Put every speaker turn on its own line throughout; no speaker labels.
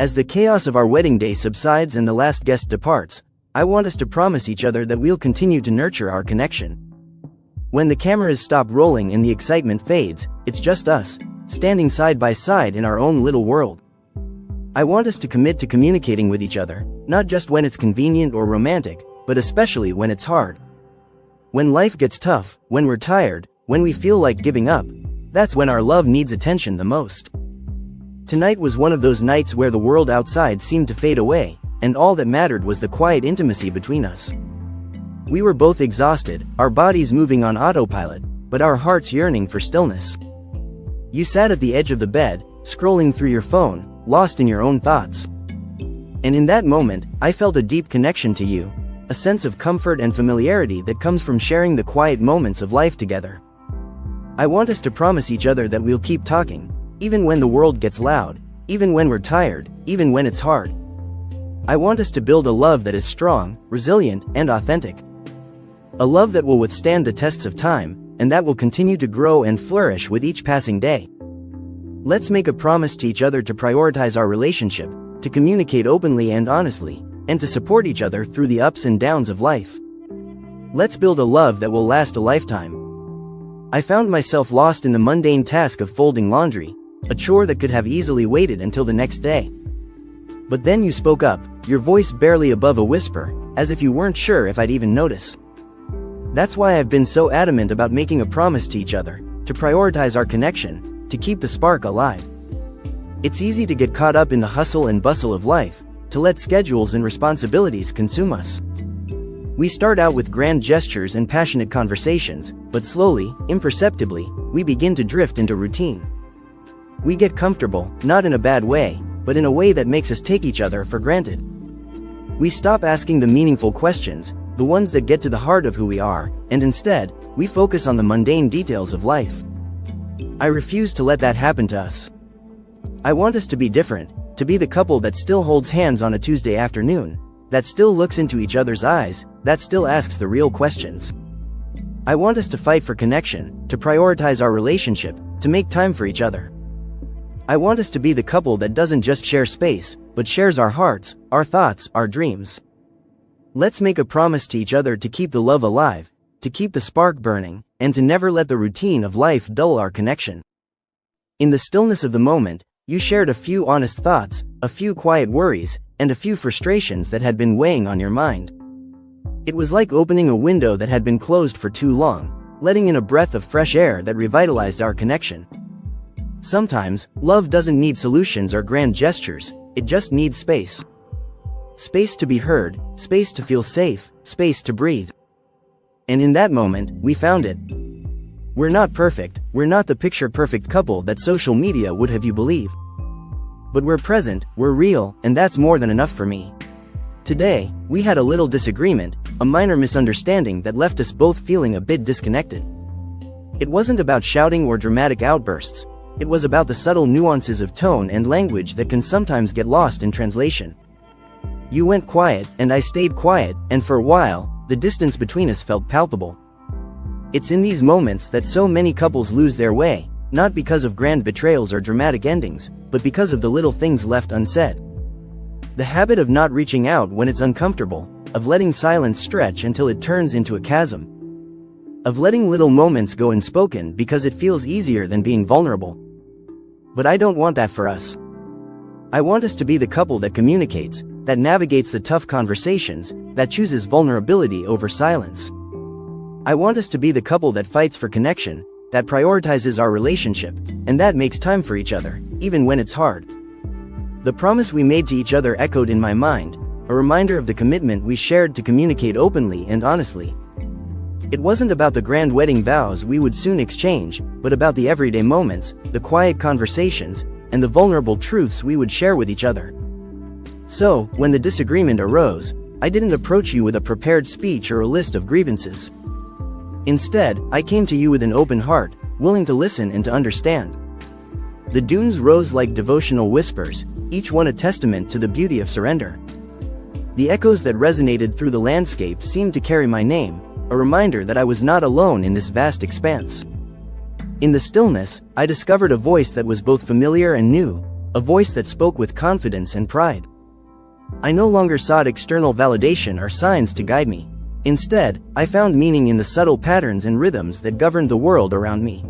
As the chaos of our wedding day subsides and the last guest departs, I want us to promise each other that we'll continue to nurture our connection. When the cameras stop rolling and the excitement fades, it's just us, standing side by side in our own little world. I want us to commit to communicating with each other, not just when it's convenient or romantic, but especially when it's hard. When life gets tough, when we're tired, when we feel like giving up, that's when our love needs attention the most. Tonight was one of those nights where the world outside seemed to fade away, and all that mattered was the quiet intimacy between us. We were both exhausted, our bodies moving on autopilot, but our hearts yearning for stillness. You sat at the edge of the bed, scrolling through your phone, lost in your own thoughts. And in that moment, I felt a deep connection to you, a sense of comfort and familiarity that comes from sharing the quiet moments of life together. I want us to promise each other that we'll keep talking, even when the world gets loud, even when we're tired, even when it's hard. I want us to build a love that is strong, resilient, and authentic. A love that will withstand the tests of time, and that will continue to grow and flourish with each passing day. Let's make a promise to each other to prioritize our relationship, to communicate openly and honestly, and to support each other through the ups and downs of life. Let's build a love that will last a lifetime. I found myself lost in the mundane task of folding laundry, a chore that could have easily waited until the next day. But then you spoke up, your voice barely above a whisper, as if you weren't sure if I'd even notice. That's why I've been so adamant about making a promise to each other, to prioritize our connection, to keep the spark alive. It's easy to get caught up in the hustle and bustle of life, to let schedules and responsibilities consume us. We start out with grand gestures and passionate conversations, but slowly, imperceptibly, we begin to drift into routine. We get comfortable, not in a bad way, but in a way that makes us take each other for granted. We stop asking the meaningful questions, the ones that get to the heart of who we are, and instead, we focus on the mundane details of life. I refuse to let that happen to us. I want us to be different, to be the couple that still holds hands on a Tuesday afternoon, that still looks into each other's eyes, that still asks the real questions. I want us to fight for connection, to prioritize our relationship, to make time for each other. I want us to be the couple that doesn't just share space, but shares our hearts, our thoughts, our dreams. Let's make a promise to each other to keep the love alive, to keep the spark burning, and to never let the routine of life dull our connection. In the stillness of the moment, you shared a few honest thoughts, a few quiet worries, and a few frustrations that had been weighing on your mind. It was like opening a window that had been closed for too long, letting in a breath of fresh air that revitalized our connection. Sometimes, love doesn't need solutions or grand gestures, it just needs space. Space to be heard, space to feel safe, space to breathe. And in that moment, we found it. We're not perfect, we're not the picture-perfect couple that social media would have you believe. But we're present, we're real, and that's more than enough for me. Today, we had a little disagreement, a minor misunderstanding that left us both feeling a bit disconnected. It wasn't about shouting or dramatic outbursts, it was about the subtle nuances of tone and language that can sometimes get lost in translation. You went quiet, and I stayed quiet, and for a while, the distance between us felt palpable. It's in these moments that so many couples lose their way, not because of grand betrayals or dramatic endings, but because of the little things left unsaid. The habit of not reaching out when it's uncomfortable, of letting silence stretch until it turns into a chasm. Of letting little moments go unspoken because it feels easier than being vulnerable. But I don't want that for us. I want us to be the couple that communicates, that navigates the tough conversations, that chooses vulnerability over silence. I want us to be the couple that fights for connection, that prioritizes our relationship, and that makes time for each other, even when it's hard. The promise we made to each other echoed in my mind, a reminder of the commitment we shared to communicate openly and honestly. It wasn't about the grand wedding vows we would soon exchange, but about the everyday moments, the quiet conversations, and the vulnerable truths we would share with each other. So, when the disagreement arose, I didn't approach you with a prepared speech or a list of grievances. Instead, I came to you with an open heart, willing to listen and to understand. The dunes rose like devotional whispers, each one a testament to the beauty of surrender. The echoes that resonated through the landscape seemed to carry my name, a reminder that I was not alone in this vast expanse. In the stillness, I discovered a voice that was both familiar and new, a voice that spoke with confidence and pride. I no longer sought external validation or signs to guide me. Instead, I found meaning in the subtle patterns and rhythms that governed the world around me.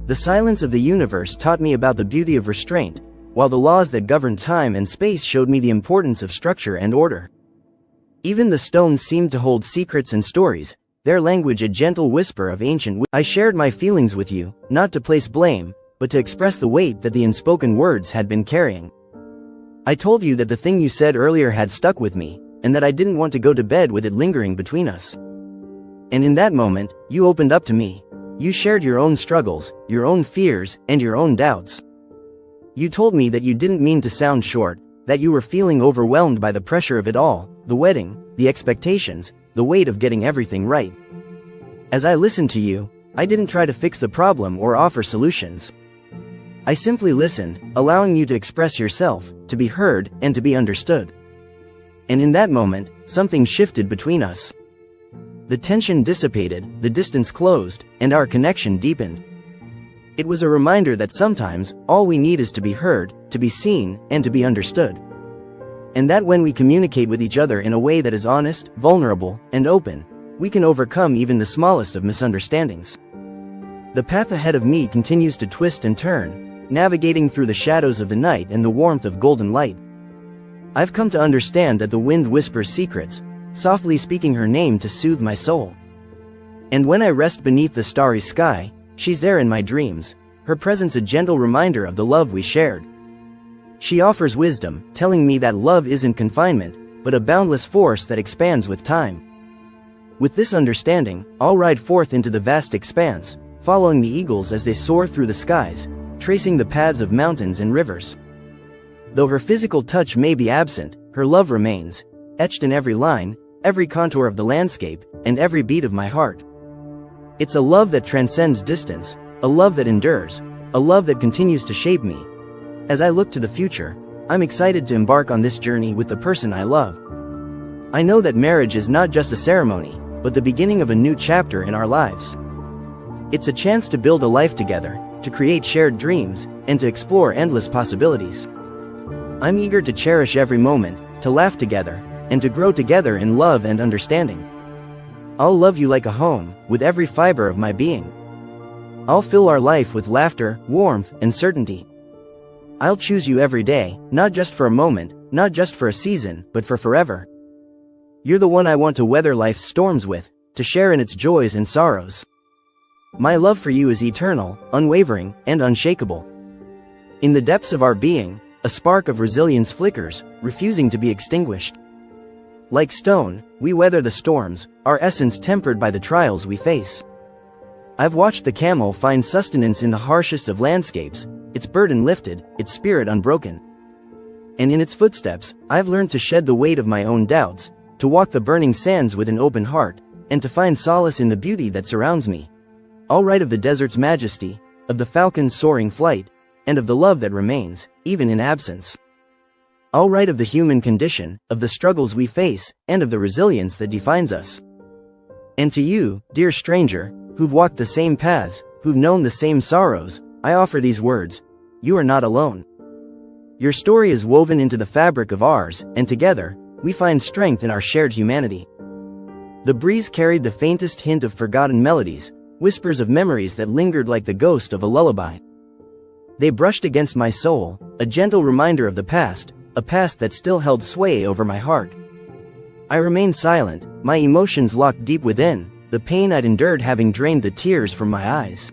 The silence of the universe taught me about the beauty of restraint, while the laws that govern time and space showed me the importance of structure and order. Even the stones seemed to hold secrets and stories, their language a gentle whisper of ancient wisdom. I shared my feelings with you, not to place blame, but to express the weight that the unspoken words had been carrying. I told you that the thing you said earlier had stuck with me, and that I didn't want to go to bed with it lingering between us. And in that moment, you opened up to me. You shared your own struggles, your own fears, and your own doubts. You told me that you didn't mean to sound short, that you were feeling overwhelmed by the pressure of it all, the wedding, the expectations, the weight of getting everything right. As I listened to you, I didn't try to fix the problem or offer solutions. I simply listened, allowing you to express yourself, to be heard, and to be understood. And in that moment, something shifted between us. The tension dissipated, the distance closed, and our connection deepened. It was a reminder that sometimes, all we need is to be heard, to be seen, and to be understood. And that when we communicate with each other in a way that is honest, vulnerable, and open, we can overcome even the smallest of misunderstandings. The path ahead of me continues to twist and turn, navigating through the shadows of the night and the warmth of golden light. I've come to understand that the wind whispers secrets, softly speaking her name to soothe my soul. And when I rest beneath the starry sky, she's there in my dreams, her presence a gentle reminder of the love we shared. She offers wisdom, telling me that love isn't confinement, but a boundless force that expands with time. With this understanding, I'll ride forth into the vast expanse, following the eagles as they soar through the skies, tracing the paths of mountains and rivers. Though her physical touch may be absent, her love remains, etched in every line, every contour of the landscape, and every beat of my heart. It's a love that transcends distance, a love that endures, a love that continues to shape me. As I look to the future, I'm excited to embark on this journey with the person I love. I know that marriage is not just a ceremony, but the beginning of a new chapter in our lives. It's a chance to build a life together, to create shared dreams, and to explore endless possibilities. I'm eager to cherish every moment, to laugh together, and to grow together in love and understanding. I'll love you like a home, with every fiber of my being. I'll fill our life with laughter, warmth, and certainty. I'll choose you every day, not just for a moment, not just for a season, but for forever. You're the one I want to weather life's storms with, to share in its joys and sorrows. My love for you is eternal, unwavering, and unshakable. In the depths of our being, a spark of resilience flickers, refusing to be extinguished. Like stone, we weather the storms, our essence tempered by the trials we face. I've watched the camel find sustenance in the harshest of landscapes, its burden lifted, its spirit unbroken. And in its footsteps, I've learned to shed the weight of my own doubts, to walk the burning sands with an open heart, and to find solace in the beauty that surrounds me. I'll write of the desert's majesty, of the falcon's soaring flight, and of the love that remains, even in absence. I'll write of the human condition, of the struggles we face, and of the resilience that defines us. And to you, dear stranger, who've walked the same paths, who've known the same sorrows, I offer these words: you are not alone. Your story is woven into the fabric of ours, and together, we find strength in our shared humanity. The breeze carried the faintest hint of forgotten melodies, whispers of memories that lingered like the ghost of a lullaby. They brushed against my soul, a gentle reminder of the past, a past that still held sway over my heart. I remained silent, my emotions locked deep within, the pain I'd endured having drained the tears from my eyes.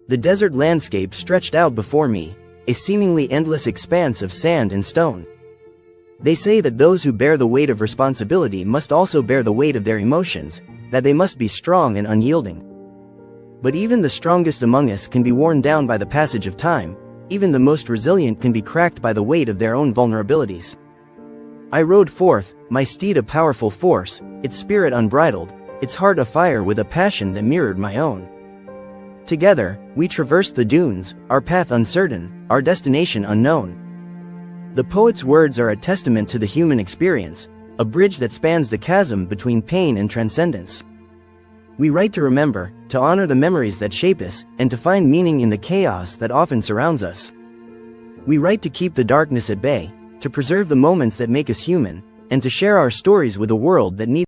The desert landscape stretched out before me, a seemingly endless expanse of sand and stone. They say that those who bear the weight of responsibility must also bear the weight of their emotions, that they must be strong and unyielding. But even the strongest among us can be worn down by the passage of time, even the most resilient can be cracked by the weight of their own vulnerabilities. I rode forth, my steed a powerful force, its spirit unbridled, its heart afire with a passion that mirrored my own. Together, we traversed the dunes, our path uncertain, our destination unknown. The poet's words are a testament to the human experience, a bridge that spans the chasm between pain and transcendence. We write to remember, to honor the memories that shape us, and to find meaning in the chaos that often surrounds us. We write to keep the darkness at bay, to preserve the moments that make us human, and to share our stories with a world that needs